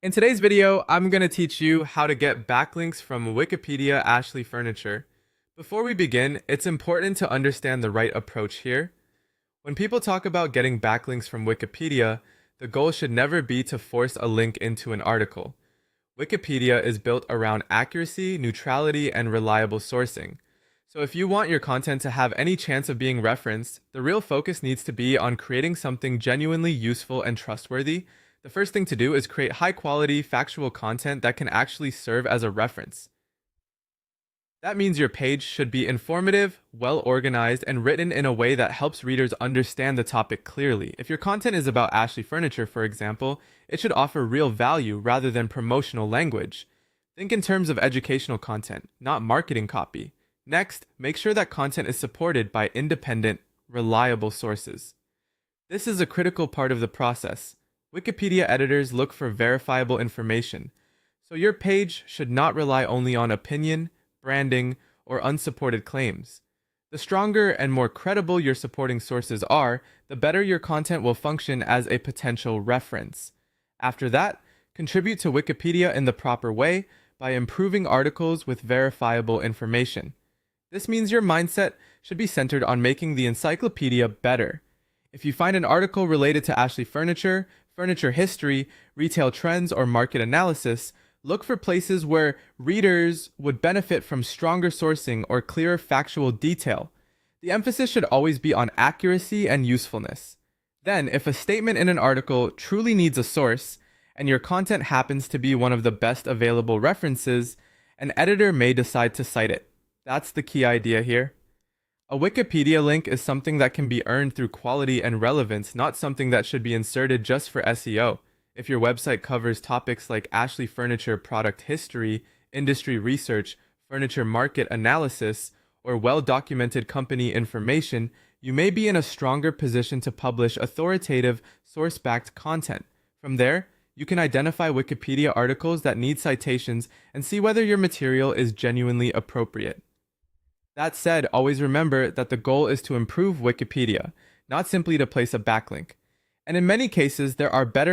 In today's video, I'm going to teach you how to get backlinks from Wikipedia Ashley Furniture. Before we begin, it's important to understand the right approach here. When people talk about getting backlinks from Wikipedia, the goal should never be to force a link into an article. Wikipedia is built around accuracy, neutrality, and reliable sourcing. So if you want your content to have any chance of being referenced, the real focus needs to be on creating something genuinely useful and trustworthy. The first thing to do is create high-quality, factual content that can actually serve as a reference. That means your page should be informative, well-organized, and written in a way that helps readers understand the topic clearly. If your content is about Ashley Furniture, for example, it should offer real value rather than promotional language. Think in terms of educational content, not marketing copy. Next, make sure that content is supported by independent, reliable sources. This is a critical part of the process. Wikipedia editors look for verifiable information, so your page should not rely only on opinion, branding, or unsupported claims. The stronger and more credible your supporting sources are, the better your content will function as a potential reference. After that, contribute to Wikipedia in the proper way by improving articles with verifiable information. This means your mindset should be centered on making the encyclopedia better. If you find an article related to Ashley Furniture, furniture history, retail trends, or market analysis, look for places where readers would benefit from stronger sourcing or clearer factual detail. The emphasis should always be on accuracy and usefulness. Then, if a statement in an article truly needs a source, and your content happens to be one of the best available references, an editor may decide to cite it. That's the key idea here. A Wikipedia link is something that can be earned through quality and relevance, not something that should be inserted just for SEO. If your website covers topics like Ashley Furniture product history, industry research, furniture market analysis, or well-documented company information, you may be in a stronger position to publish authoritative, source-backed content. From there, you can identify Wikipedia articles that need citations and see whether your material is genuinely appropriate. That said, always remember that the goal is to improve Wikipedia, not simply to place a backlink. And in many cases, there are better